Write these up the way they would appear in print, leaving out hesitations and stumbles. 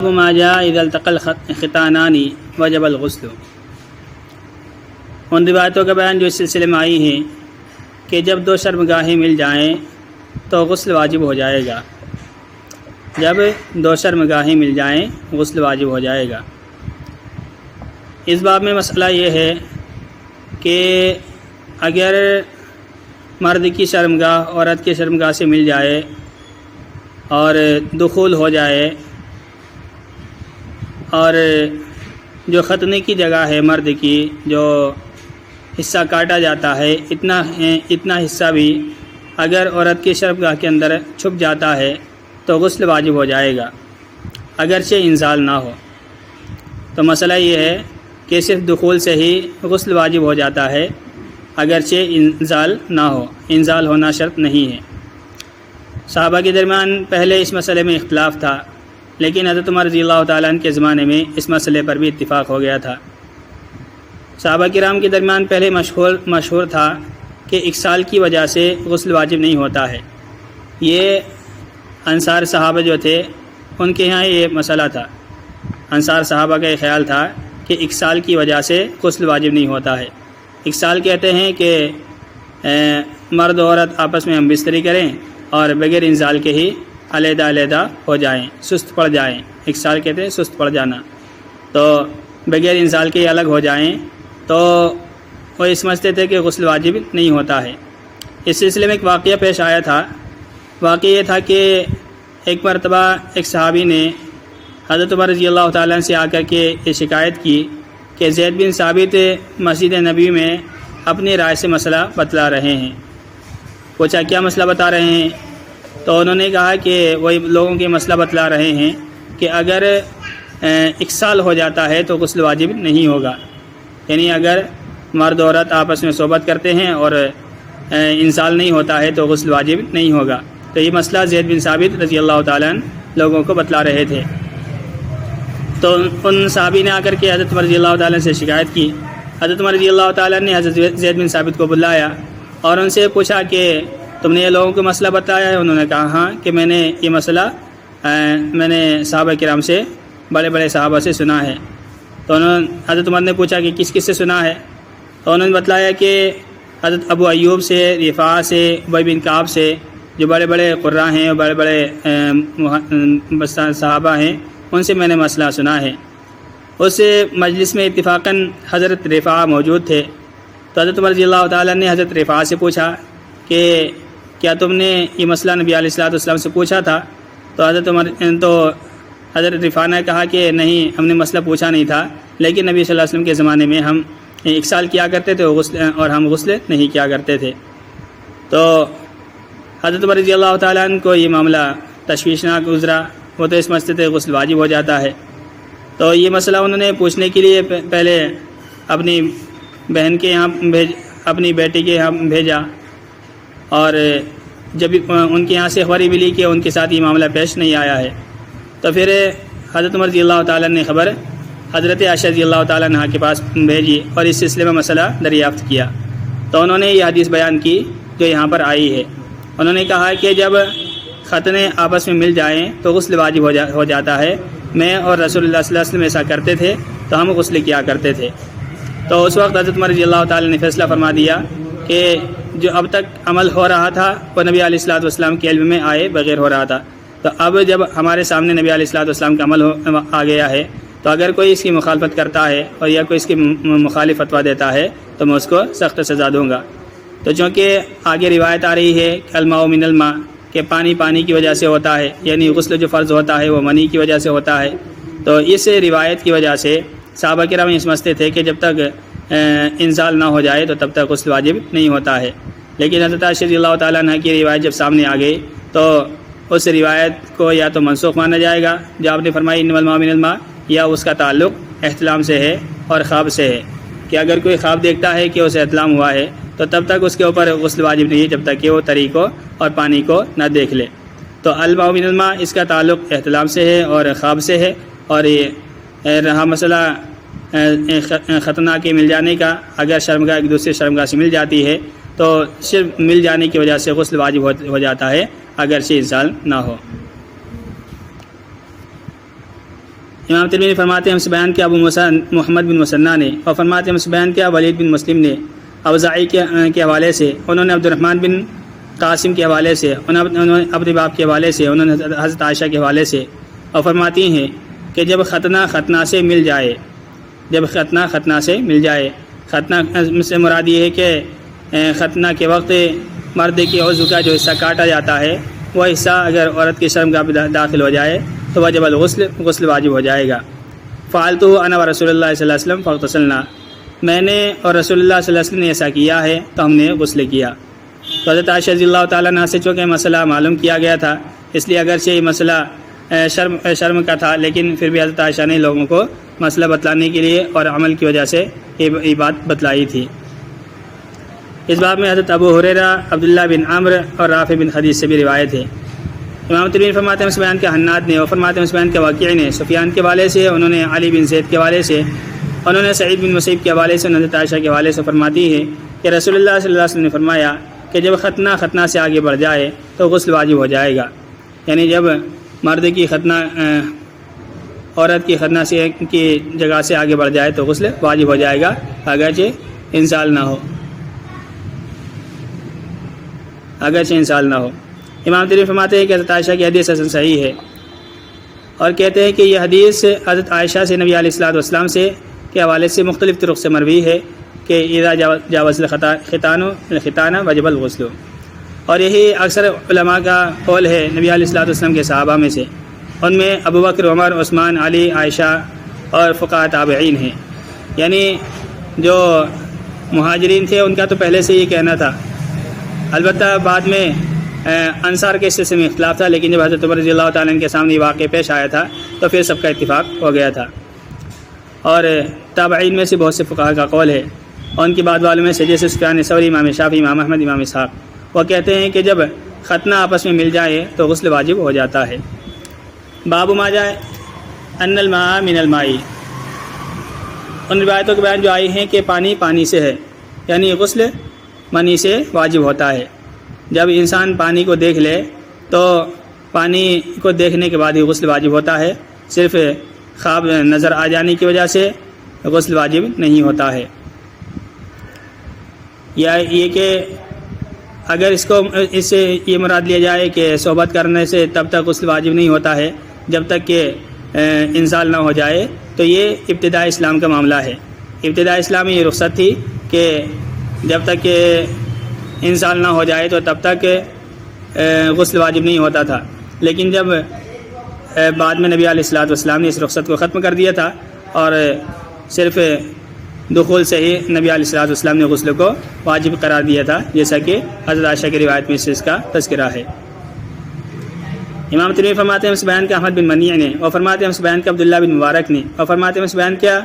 ما جاء اذا التقى الختانان وجب الغسل۔ ان روایتوں کا بیان جو اس سلسلے میں آئی ہیں کہ جب دو شرمگاہیں مل جائیں تو غسل واجب ہو جائے گا۔ جب دو شرمگاہیں مل جائیں غسل واجب ہو جائے گا۔ اس باب میں مسئلہ یہ ہے کہ اگر مرد کی شرمگاہ عورت کی شرمگاہ سے مل جائے اور دخول ہو جائے اور جو ختنے کی جگہ ہے مرد کی جو حصہ کاٹا جاتا ہے اتنا حصہ بھی اگر عورت کی شرمگاہ کے اندر چھپ جاتا ہے تو غسل واجب ہو جائے گا اگرچہ انزال نہ ہو۔ تو مسئلہ یہ ہے کہ صرف دخول سے ہی غسل واجب ہو جاتا ہے اگرچہ انزال نہ ہو، انزال ہونا شرط نہیں ہے۔ صحابہ کے درمیان پہلے اس مسئلے میں اختلاف تھا، لیکن حضرت عمر رضی اللہ تعالیٰ عنہ کے زمانے میں اس مسئلے پر بھی اتفاق ہو گیا تھا۔ صحابہ کرام کے درمیان پہلے مشہور تھا کہ اکسال کی وجہ سے غسل واجب نہیں ہوتا ہے۔ یہ انصار صحابہ جو تھے ان کے یہاں یہ مسئلہ تھا، انصار صحابہ کا یہ خیال تھا کہ اکسال کی وجہ سے غسل واجب نہیں ہوتا ہے۔ اکسال کہتے ہیں کہ مرد و عورت آپس میں ہم بستری کریں اور بغیر انزال کے ہی علیحدہ ہو جائیں، سست پڑ جائیں۔ اکسال کہتے ہیں سست پڑ جانا، تو بغیر انزال کے ہی الگ ہو جائیں تو وہ سمجھتے تھے کہ غسل واجب نہیں ہوتا ہے۔ اس سلسلے میں ایک واقعہ پیش آیا تھا۔ واقعہ یہ تھا کہ ایک مرتبہ ایک صحابی نے حضرت عمر رضی اللہ تعالیٰ عنہ سے آ کر کے یہ شکایت کی کہ زید بن ثابت مسجد نبی میں اپنی رائے سے مسئلہ بتلا رہے ہیں۔ پوچھا کیا مسئلہ بتا رہے ہیں؟ تو انہوں نے کہا کہ وہی لوگوں کے مسئلہ بتلا رہے ہیں کہ اگر اکسال ہو جاتا ہے تو غسل واجب نہیں ہوگا، یعنی اگر مرد عورت آپس میں صحبت کرتے ہیں اور انزال نہیں ہوتا ہے تو غسل واجب نہیں ہوگا۔ تو یہ مسئلہ زید بن ثابت رضی اللہ تعالیٰ عنہ لوگوں کو بتلا رہے تھے۔ تو ان صحابی نے آ کر کے حضرت عمر رضی اللہ تعالیٰ سے شکایت کی۔ حضرت عمر رضی اللہ تعالیٰ نے حضرت زید بن ثابت کو بلایا اور ان سے پوچھا کہ تم نے یہ لوگوں کو مسئلہ بتایا ہے؟ انہوں نے کہا ہاں کہ میں نے یہ مسئلہ میں نے صحابہ کرام سے بڑے بڑے صحابہ سے سنا ہے۔ تو حضرت عمر نے پوچھا کہ کس سے سنا ہے؟ تو انہوں نے بتلایا کہ حضرت ابو ایوب سے، رفاع سے، ابی بن کعب سے، جو بڑے بڑے قراء ہیں اور بڑے بڑے صحابہ ہیں، ان سے میں نے مسئلہ سنا ہے۔ اس مجلس میں اتفاقاً حضرت رفاع موجود تھے۔ تو حضرت عمر رضی اللہ تعالیٰ نے حضرت رفاع سے پوچھا کہ کیا تم نے یہ مسئلہ نبی علیہ الصلوۃ والسلام سے پوچھا تھا؟ تو حضرت رفاع نے کہا کہ نہیں، ہم نے مسئلہ پوچھا نہیں تھا، لیکن نبی صلی اللہ علیہ وسلم کے زمانے میں ہم اکسال کیا کرتے تھے اور ہم غسل نہیں کیا کرتے تھے۔ تو حضرت عمر رضی اللہ تعالیٰ عنہ کو یہ معاملہ تشویشناک گزرا، وہ تو سمجھتے تھے غسل واجب ہو جاتا ہے۔ تو یہ مسئلہ انہوں نے پوچھنے کے لیے پہلے اپنی بہن کے یہاں اپنی بیٹی کے یہاں بھیجا، اور جب ان کے یہاں سے خبر ملی کہ ان کے ساتھ یہ معاملہ پیش نہیں آیا ہے، تو پھر حضرت عمر رضی اللہ تعالیٰ نے خبر حضرت عائشہ رضی اللہ تعالیٰ عنہ کے پاس بھیجی اور اس سلسلے میں مسئلہ دریافت کیا۔ تو انہوں نے یہ حدیث بیان کی جو یہاں پر آئی ہے۔ انہوں نے کہا کہ جب ختنے آپس میں مل جائیں تو غسل واجب ہو جاتا ہے۔ میں اور رسول اللہ صلی اللہ علیہ وسلم ایسا کرتے تھے تو ہم غسل کیا کرتے تھے۔ تو اس وقت حضرت عمر رضی اللہ تعالیٰ نے فیصلہ فرما دیا کہ جو اب تک عمل ہو رہا تھا وہ نبی علیہ الصلوۃ والسلام کے علم میں آئے بغیر ہو رہا تھا، تو اب جب ہمارے سامنے نبی علیہ الصلوۃ والسلام کا عمل آ گیا ہے تو اگر کوئی اس کی مخالفت کرتا ہے اور یا کوئی اس کی مخالف فتویٰ دیتا ہے تو میں اس کو سخت سزا دوں گا۔ تو چونکہ آگے روایت آ رہی ہے کہ الماء من الماء، کہ پانی کی وجہ سے ہوتا ہے، یعنی غسل جو فرض ہوتا ہے وہ منی کی وجہ سے ہوتا ہے، تو اس روایت کی وجہ سے صحابہ کرام یہ سمجھتے تھے کہ جب تک انزال نہ ہو جائے تو تب تک غسل واجب نہیں ہوتا ہے۔ لیکن حضرت عائشہ رضی اللہ تعالیٰ عنہ کی روایت جب سامنے آ گئی تو اس روایت کو یا تو منسوخ مانا جائے گا جو آپ نے فرمائی انما الماء من الماء، یا اس کا تعلق احتلام سے ہے اور خواب سے ہے، کہ اگر کوئی خواب دیکھتا ہے کہ اسے احتلام ہوا ہے تو تب تک اس کے اوپر غسل واجب نہیں ہے جب تک کہ وہ تری کو اور پانی کو نہ دیکھ لے۔ تو الماء من الماء اس کا تعلق احتلام سے ہے اور خواب سے ہے، اور یہ رہا مسئلہ ختنہ کے مل جانے کا، اگر شرمگاہ ایک دوسرے شرمگاہ سے مل جاتی ہے تو صرف مل جانے کی وجہ سے غسل واجب ہو جاتا ہے اگرچہ انزال نہ ہو۔ امام ترمذی فرماتے ہیں ہم سے بیان کیا ابو موسیٰ محمد بن مسنہ نے، اور فرماتے ہیں ہم سے بیان کیا ولید بن مسلم نے اوزاعی کے حوالے سے، انہوں نے عبد الرحمن بن قاسم کے حوالے سے، انہوں نے اپنے باپ کے حوالے سے، انہوں نے حضرت عائشہ کے حوالے سے، اور فرماتی ہیں کہ جب ختنہ سے مل جائے، جب ختنہ سے مل جائے، ختنہ سے مراد یہ ہے کہ ختنہ کے وقت مرد کی عضو کا جو حصہ کاٹا جاتا ہے وہ حصہ اگر عورت کی شرمگاہ میں داخل ہو جائے تو وجب الغسل واجب ہو جائے گا۔ فعلتہ انا و رسول اللہ صلی اللہ علیہ وسلم فاغتسلنا، میں نے اور رسول اللہ صلی اللہ علیہ وسلم نے ایسا کیا ہے تو ہم نے غسل کیا۔ تو حضرت عائشہ رضی اللہ تعالیٰ عنہ سے چونکہ مسئلہ معلوم کیا گیا تھا، اس لیے اگرچہ یہ مسئلہ شرم کا تھا، لیکن پھر بھی حضرت عائشہ نے لوگوں کو مسئلہ بتلانے کے لیے اور عمل کی وجہ سے یہ بات بتلائی تھی۔ اس باب میں حضرت ابو ہریرہ، عبداللہ بن عمرو اور رافع بن خدیج سے بھی روایت ہے۔ امام ترمذی فرماتے ہیں سفیان کے حناد نے، اور فرماتے ہیں سفیان کے واقعی نے سفیان کے حوالے سے، انہوں نے علی بن زید کے حوالے سے، انہوں نے سعید بن مسیب کے حوالے سے، حضرت عائشہ کے حوالے سے فرماتی ہے کہ رسول اللہ صلی اللہ علیہ وسلم نے فرمایا کہ جب ختنہ سے آگے بڑھ جائے تو غسل واجب ہو جائے گا، یعنی جب مرد کی عورت کی ختنہ سے کی جگہ سے آگے بڑھ جائے تو غسل واجب ہو جائے گا، اگرچہ انزال نہ ہو۔ امام ترمذی فرماتے ہیں کہ حضرت عائشہ کی حدیث حسن صحیح ہے، اور کہتے ہیں کہ یہ حدیث حضرت عائشہ سے نبی علیہ الصلوۃ والسلام سے کے حوالے سے مختلف طرق سے مروی ہے کہ اذا جاوز الختان وجب الغسل، اور یہی اکثر علماء کا قول ہے نبی علیہ الصلوۃ والسلام کے صحابہ میں سے، ان میں ابو بکر، عمر، عثمان، علی، عائشہ اور فقہاء تابعین ہیں، یعنی جو مہاجرین تھے ان کا تو پہلے سے یہ کہنا تھا، البتہ بعد میں انصار کے حصے میں اختلاف تھا، لیکن جب حضرت عمر رضی اللہ تعالیٰ عنہ کے سامنے یہ واقعہ پیش آیا تھا تو پھر سب کا اتفاق ہو گیا تھا۔ اور تابعین میں سے بہت سے فقہاء کا قول ہے، اور ان کی بعد والوں میں سے جیسے سفیان ثوری، امام شافعی، امام احمد، امام اسحاق، وہ کہتے ہیں کہ جب ختنہ آپس میں مل جائے تو غسل واجب ہو جاتا ہے۔ باب ما جائے ان الماء من الماء، ان روایتوں کے بیان جو آئی ہیں کہ پانی سے ہے، یعنی غسل منی سے واجب ہوتا ہے۔ جب انسان پانی کو دیکھ لے تو پانی کو دیکھنے کے بعد ہی غسل واجب ہوتا ہے، صرف خواب نظر آ جانے کی وجہ سے غسل واجب نہیں ہوتا ہے۔ یا یہ کہ اگر اس سے یہ مراد لیا جائے کہ صحبت کرنے سے تب تک غسل واجب نہیں ہوتا ہے جب تک کہ انزال نہ ہو جائے، تو یہ ابتداء اسلام کا معاملہ ہے۔ ابتداء اسلام میں یہ رخصت تھی کہ جب تک کہ انزال نہ ہو جائے تو تب تک غسل واجب نہیں ہوتا تھا، لیکن جب بعد میں نبی علیہ الصلوۃ والسلام نے اس رخصت کو ختم کر دیا تھا اور صرف دخول سے ہی نبی علیہ الصلوۃ والسلام نے غسل کو واجب قرار دیا تھا، جیسا کہ حضرت عائشہ کی روایت میں اس کا تذکرہ ہے۔ امام ترمذی فرماتے ہیں بیان کیا احمد بن منیع نے، اور فرماتے ہیں بیان کیا عبداللہ بن مبارک نے، اور فرماتے ہیں بیان کیا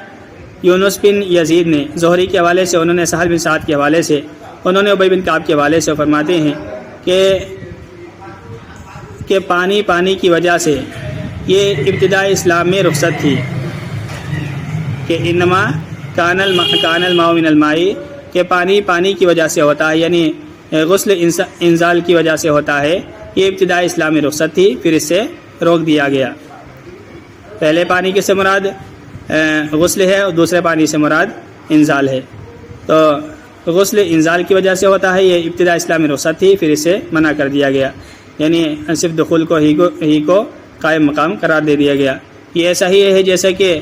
یونس بن یزید نے، زہری کے حوالے سے انہوں نے سہل بن سعد کے حوالے سے، انہوں نے ابی بن کعب کے حوالے سے فرماتے ہیں کہ پانی کی وجہ سے یہ ابتداء اسلام میں رخصت تھی کہ انما کان الماء من الماء، کہ پانی کی وجہ سے ہوتا ہے، یعنی غسل انزال کی وجہ سے ہوتا ہے، یہ ابتداء اسلام میں رخصت تھی، پھر اس سے روک دیا گیا۔ پہلے پانی کے سے مراد غسل ہے اور دوسرے پانی سے مراد انزال ہے، تو غسل انزال کی وجہ سے ہوتا ہے، یہ ابتداء اسلام میں رخصت تھی، پھر اسے منع کر دیا گیا، یعنی صرف دخول کو قائم مقام قرار دے دیا گیا۔ یہ ایسا ہی ہے جیسا کہ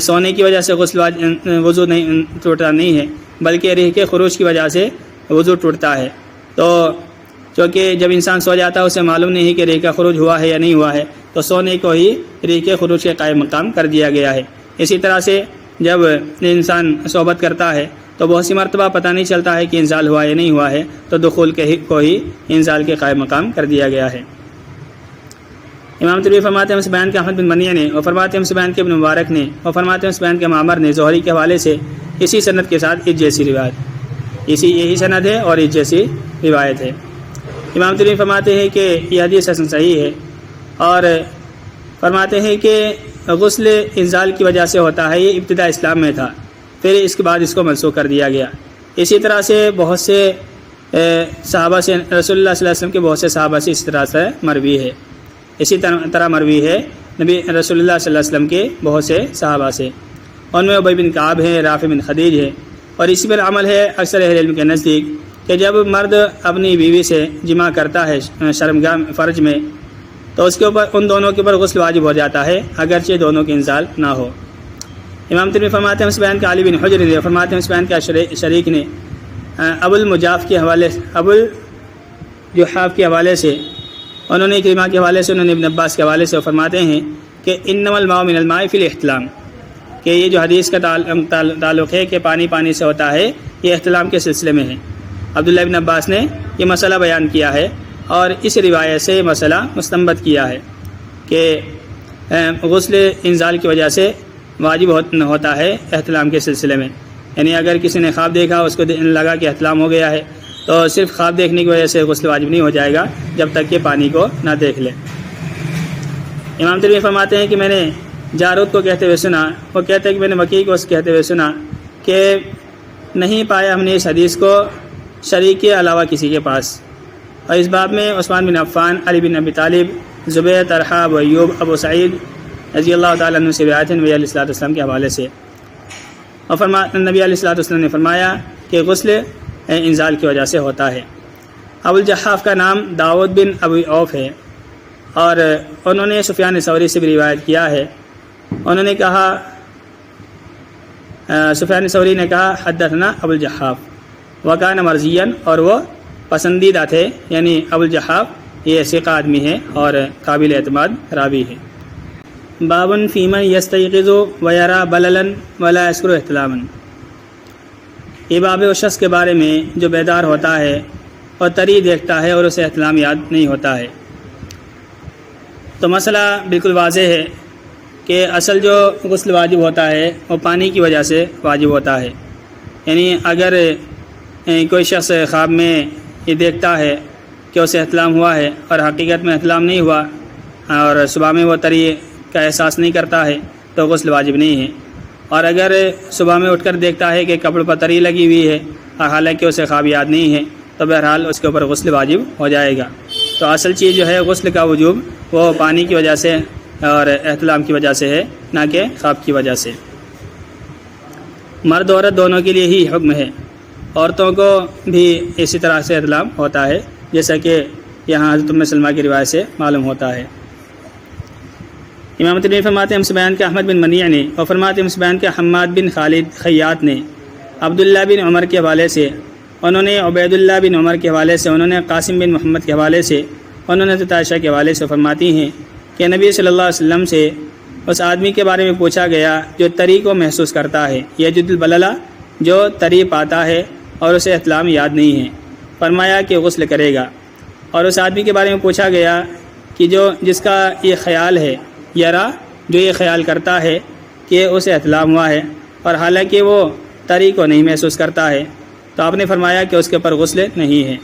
سونے کی وجہ سے وضو نہیں ٹوٹتا نہیں ہے، بلکہ ریح کے خروج کی وجہ سے وضو ٹوٹتا ہے۔ تو چونکہ جب انسان سو جاتا ہے اسے معلوم نہیں ہے کہ ریح کا خروج ہوا ہے یا نہیں ہوا ہے، تو سونے کو ہی ریح کے خروج کے قائم مقام کر دیا گیا ہے۔ اسی طرح سے جب انسان صحبت کرتا ہے تو بہت سی مرتبہ پتہ نہیں چلتا ہے کہ انزال ہوا یا نہیں ہوا ہے، تو دخول کو ہی انزال کے قائم مقام کر دیا گیا ہے۔ امام ترمذی فرماتے ہیں بیان کے احمد بن منیع نے، اور فرماتے ہیں بیان کے ابن مبارک نے، اور فرماتے ہیں بیان کے معمر نے زہری کے حوالے سے اسی سند کے ساتھ اس جیسی روایت، یہی سند ہے اور اس جیسی روایت ہے۔ امام ترمذی فرماتے ہیں کہ یہ حدیث حسن صحیح ہے، اور فرماتے ہیں کہ غسل انزال کی وجہ سے ہوتا ہے، یہ ابتداء اسلام میں تھا، پھر اس کے بعد اس کو منسوخ کر دیا گیا۔ اسی طرح سے بہت سے صحابہ سے، رسول اللہ صلی اللہ علیہ وسلم کے بہت سے صحابہ سے اس طرح سے مروی ہے، اسی طرح مروی ہے نبی رسول اللہ صلی اللہ علیہ وسلم کے بہت سے صحابہ سے، ان میں ابی بن کعب ہے، رافع بن خدیج ہے، اور اسی پر عمل ہے اکثر اہل علم کے نزدیک کہ جب مرد اپنی بیوی سے جمع کرتا ہے شرمگاہ فرج میں تو اس کے اوپر ان دونوں کے اوپر غسل واجب ہو جاتا ہے اگرچہ دونوں کے انزال نہ ہو۔ امام ترمذی فرماتے ہیں اس بیان کا علی بن حجر نے فرماتے ہیں اس بیان کا شریک نے ابو الجحاف کے حوالے سے انہوں نے کریمہ کے حوالے سے، انہوں نے ابن عباس کے حوالے سے فرماتے ہیں کہ انما الماء من الماء فی الاحتلام، کہ یہ جو حدیث کا تعلق ہے کہ پانی سے ہوتا ہے، یہ احتلام کے سلسلے میں ہے۔ عبداللہ ابن عباس نے یہ مسئلہ بیان کیا ہے اور اس روایت سے مسئلہ مستنبط کیا ہے کہ غسل انزال کی وجہ سے واجب ہوتا ہے احتلام کے سلسلے میں، یعنی اگر کسی نے خواب دیکھا اس کو لگا کہ احتلام ہو گیا ہے تو صرف خواب دیکھنے کی وجہ سے غسل واجب نہیں ہو جائے گا جب تک کہ پانی کو نہ دیکھ لے۔ امام ترمذی فرماتے ہیں کہ میں نے جارود کو کہتے ہوئے سنا، وہ کہتے ہیں کہ میں نے وکیع کو کہتے ہوئے سنا کہ نہیں پایا ہم نے اس حدیث کو شریک کے علاوہ کسی کے پاس، اور اس باب میں عثمان بن عفان، علی بن ابی طالب، زبیر، طلحہ، ابو ایوب، ابو سعید رضی اللہ تعالیٰ عنہ سے روایت ہے نبی علیہ الصلوۃ والسلام کے حوالے سے، اور نبی علیہ الصلوۃ والسلام نے فرمایا کہ غسل انزال کی وجہ سے ہوتا ہے۔ ابو الجحاف کا نام داؤد بن ابی اوف ہے اور انہوں نے سفیان ثوری سے بھی روایت کیا ہے، انہوں نے کہا سفیان ثوری نے کہا حدثنا ابو الجحاف وکان مرضیاً، اور وہ پسندیدہ تھے، یعنی ابو الجحاف یہ ثقہ آدمی ہے اور قابل اعتماد راوی ہے۔ بابن فیمن یستیقظ ویرا بللا ولا یذکر احتلاما، یہ باب اس شخص کے بارے میں جو بیدار ہوتا ہے اور طری دیکھتا ہے اور اسے احتلام یاد نہیں ہوتا ہے۔ تو مسئلہ بالکل واضح ہے کہ اصل جو غسل واجب ہوتا ہے وہ پانی کی وجہ سے واجب ہوتا ہے، یعنی اگر کوئی شخص خواب میں یہ دیکھتا ہے کہ اسے احتلام ہوا ہے اور حقیقت میں احتلام نہیں ہوا اور صبح میں وہ طری کا احساس نہیں کرتا ہے تو غسل واجب نہیں ہے، اور اگر صبح میں اٹھ کر دیکھتا ہے کہ کپڑوں پر تری لگی ہوئی ہے اور حالانکہ اسے خواب یاد نہیں ہے تو بہرحال اس کے اوپر غسل واجب ہو جائے گا۔ تو اصل چیز جو ہے غسل کا وجوب وہ پانی کی وجہ سے اور احتلام کی وجہ سے ہے، نہ کہ خواب کی وجہ سے۔ مرد عورت دونوں کے لیے ہی حکم ہے، عورتوں کو بھی اسی طرح سے احتلام ہوتا ہے جیسا کہ یہاں حضرت ام سلمہ کی روایت سے معلوم ہوتا ہے۔ امام ترمذی فرماتے ہیں ہم سے بیان کا احمد بن منیع نے، اور فرماتے ہیں ہم سے بیان کا حماد بن خالد خیاط نے عبداللہ بن عمر کے حوالے سے، انہوں نے عبید اللہ بن عمر کے حوالے سے، انہوں نے قاسم بن محمد کے حوالے سے، انہوں نے حضرت عائشہ کے حوالے سے فرماتی ہیں کہ نبی صلی اللہ علیہ وسلم سے اس آدمی کے بارے میں پوچھا گیا جو طری کو محسوس کرتا ہے، یجد البللا، جو طری پاتا ہے اور اسے احتلام یاد نہیں ہے، فرمایا کہ غسل کرے گا۔ اور اس آدمی کے بارے میں پوچھا گیا کہ جس کا یہ خیال ہے، یرا، جو یہ خیال کرتا ہے کہ اسے احتلام ہوا ہے اور حالانکہ وہ طری کو نہیں محسوس کرتا ہے، تو آپ نے فرمایا کہ اس کے اوپر غسل نہیں ہے۔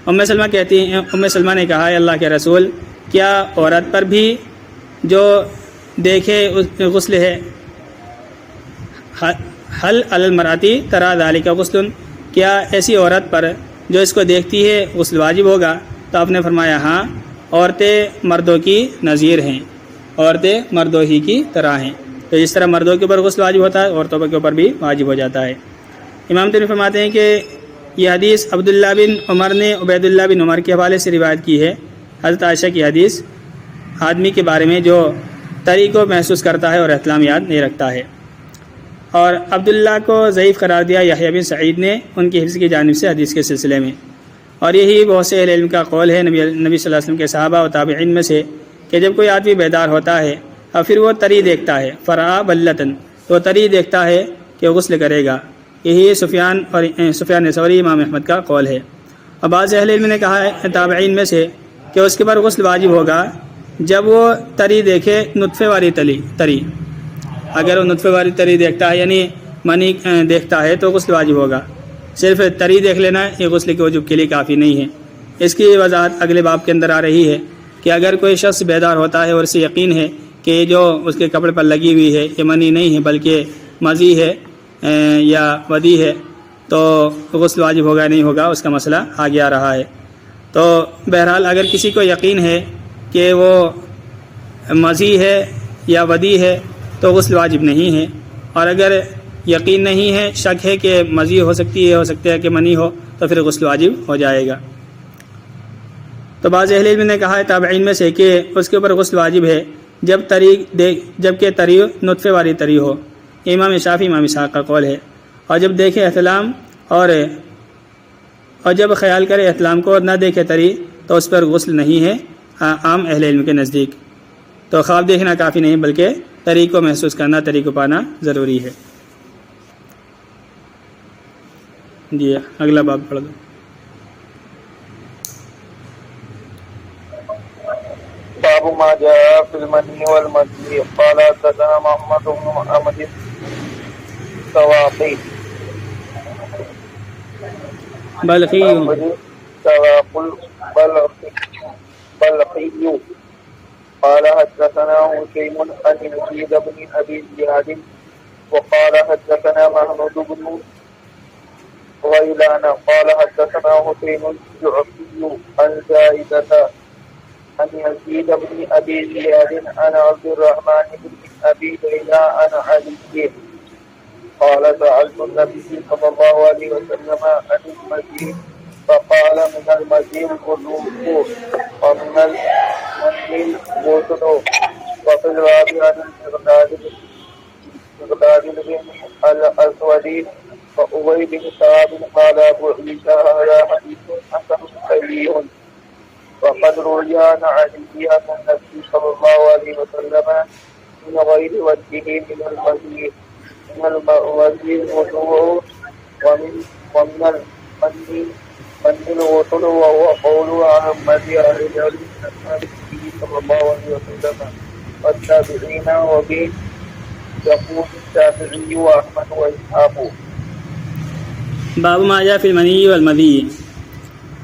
ام سلمہ کہتی ہیں، ام سلمہ نے کہا ہے اللہ کے رسول، کیا عورت پر بھی جو دیکھے غسل ہے؟ حل علی المراتی ترا ذالک غسل، کیا ایسی عورت پر جو اس کو دیکھتی ہے غسل واجب ہوگا؟ تو آپ نے فرمایا ہاں، عورتیں مردوں کی نظیر ہیں، عورتیں مردوں ہی کی طرح ہیں، تو جس طرح مردوں کے اوپر غسل واجب ہوتا ہے عورتوں کے اوپر بھی واجب ہو جاتا ہے۔ امام ترمذی فرماتے ہیں کہ یہ حدیث عبداللہ بن عمر نے عبید اللہ بن عمر کے حوالے سے روایت کی ہے، حضرت عائشہ کی حدیث آدمی کے بارے میں جو طری کو محسوس کرتا ہے اور احتلام یاد نہیں رکھتا ہے۔ اور عبداللہ کو ضعیف قرار دیا یحییٰ بن سعید نے ان کی حفظ کی جانب سے حدیث کے سلسلے میں، اور یہی بہت سے اہل علم کا قول ہے نبی صلی اللہ علیہ وسلم کے صحابہ و تابعین میں سے، کہ جب کوئی آدمی بیدار ہوتا ہے اور پھر وہ طری دیکھتا ہے، فرآ بلتن، تو طری دیکھتا ہے کہ غسل کرے گا۔ یہی سفیان ثوری امام احمد کا قول ہے۔ اور بعض اہل علم نے کہا ہے تابعین میں سے کہ اس کے پر غسل واجب ہوگا جب وہ طری دیکھے، نطفے والی طری، اگر وہ نطفے والی طری دیکھتا ہے یعنی منی دیکھتا ہے تو غسل واجب ہوگا۔ صرف طری دیکھ لینا یہ غسل کے وجوب کے لیے کافی نہیں ہے۔ اس کی وضاحت اگلے باب کے اندر آ رہی ہے کہ اگر کوئی شخص بیدار ہوتا ہے اور اسے یقین ہے کہ جو اس کے کپڑے پر لگی ہوئی ہے یہ منی نہیں ہے بلکہ مزی ہے یا ودی ہے، تو غسل واجب ہوگا نہیں ہوگا اس کا مسئلہ آگے آ رہا ہے۔ تو بہرحال اگر کسی کو یقین ہے کہ وہ مزی ہے یا ودی ہے تو غسل واجب نہیں ہے، اور اگر یقین نہیں ہے، شک ہے کہ مزی ہو سکتی ہے، ہو سکتا ہے کہ منی ہو، تو پھر غسل واجب ہو جائے گا۔ تو بعض اہل علم نے کہا ہے تابعین میں سے کہ اس کے اوپر غسل واجب ہے جب کہ تری نطفے والی تری ہو۔ امام شافعی امام اسحاق کا قول ہے، اور جب دیکھے احتلام اور جب خیال کرے احتلام کو اور نہ دیکھے تری تو اس پر غسل نہیں ہے عام اہل علم کے نزدیک۔ تو خواب دیکھنا کافی نہیں بلکہ تری کو محسوس کرنا، تری کو پانا ضروری ہے۔ جی اگلا باب پڑھ دو۔ باب ما جاء في المني والمذي قال حدثنا محمد بن محمد السواقي بلخی بلخي قال حدثنا هشيم عن يزيد بن ابي زياد وقال حدثنا محمود بن غيلان قال حدثنا حسين الجعفي عن زائدة عن يزيد بن ابي زياد عن عبد الرحمن بن ابي ليلى عن علي قال سألت النبي صلى الله عليه وسلم عن المزي فقال من المزي الوضوء ومن المني الغسل وفي الباب عن المقداد بن الاسود وأبي بن كعب قال أبو عيسى هذا حديث حسن صحيح وقد روي عن علي أن النبي صلى الله عليه وسلم من غير وجهه من المزي الوضوء ومن المني الغسل وهو قول أحمد أهل العلم من النبي صلى الله عليه وسلم والتابعين وبه يقول الشافعي وأحمد وإسحاق۔ باب ما جاء فی المنی والمذی،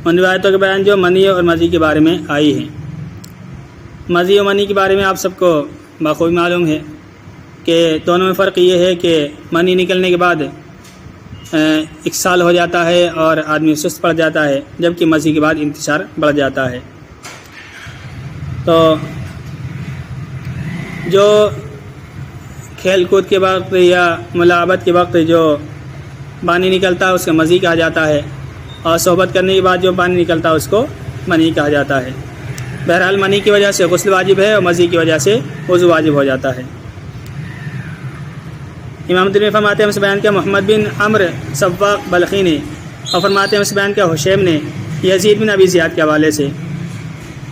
ان روایتوں کے بیان جو منی اور مذی کے بارے میں آئی ہیں۔ مذی و منی کے بارے میں آپ سب کو بخوبی معلوم ہے کہ دونوں میں فرق یہ ہے کہ منی نکلنے کے بعد اکسال ہو جاتا ہے اور آدمی سست پڑ جاتا ہے، جبکہ مذی کے بعد انتشار بڑھ جاتا ہے۔ تو جو کھیل کود کے وقت یا ملاعبت کے وقت جو پانی نکلتا ہے اس کا مزی کہا جاتا ہے، اور صحبت کرنے کے بعد جو پانی نکلتا ہے اس کو منی کہا جاتا ہے۔ بہرحال منی کی وجہ سے غسل واجب ہے اور مزی کی وجہ سے وضو واجب ہو جاتا ہے۔ امام ترمذی فرماتے ہیں ہم سے بیان کیا محمد بن عمرو سواق بلخی نے، اور فرماتے ہیں ہم سے بیان کیا حشیم نے یزید بن ابی زیاد کے حوالے سے۔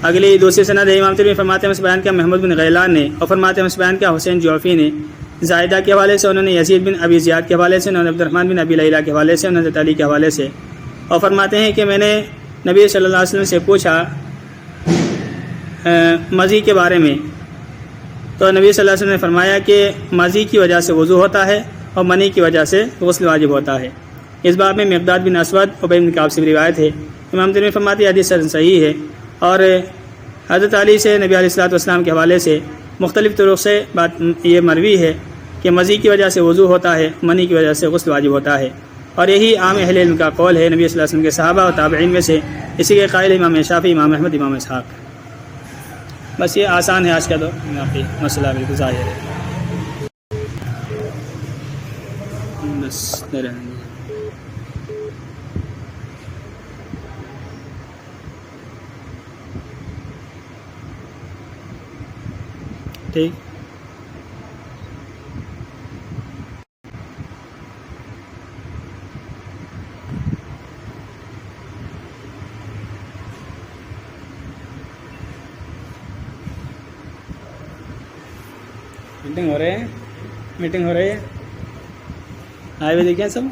اگلی دوسری سند ہے امام ترمذی فرماتے ہیں ہم سے بیان کیا محمد بن غیلان نے، اور فرماتے ہیں ہم سے بیان کیا حسین جعفی نے زائدہ کے حوالے سے، انہوں نے یزید بن ابی زیاد کے حوالے سے، انہوں نے عبد الرحمن بن ابی لیلہ کے حوالے سے، انہوں نے حضرت علی کے حوالے سے، اور فرماتے ہیں کہ میں نے نبی صلی اللہ علیہ وسلم سے پوچھا مزی کے بارے میں، تو نبی صلی اللہ علیہ وسلم نے فرمایا کہ مزی کی وجہ سے وضو ہوتا ہے اور منی کی وجہ سے غسل واجب ہوتا ہے۔ اس باب میں مقداد بن اسود ابی بن کعب سے روایت ہے۔ امام ترمذی فرماتے ہیں حدیث صحیح ہے، اور حضرت علی سے نبی علیہ الصلوۃ والسلام کے حوالے سے مختلف طرق سے بات یہ مروی ہے کہ مزی کی وجہ سے وضو ہوتا ہے، منی کی وجہ سے غسل واجب ہوتا ہے، اور یہی عام اہل علم کا قول ہے نبی صلی اللہ علیہ وسلم کے صحابہ اور تابعین میں سے۔ اسی کے قائل امام شافعی، امام احمد، امام اسحاق۔ بس یہ آسان ہے آج کا دور، باقی مسئلہ بالکل ظاہر ہے۔ بس ٹھیک۔ میٹنگ ہو رہی ہے آئے ہوئے دیکھیں سب۔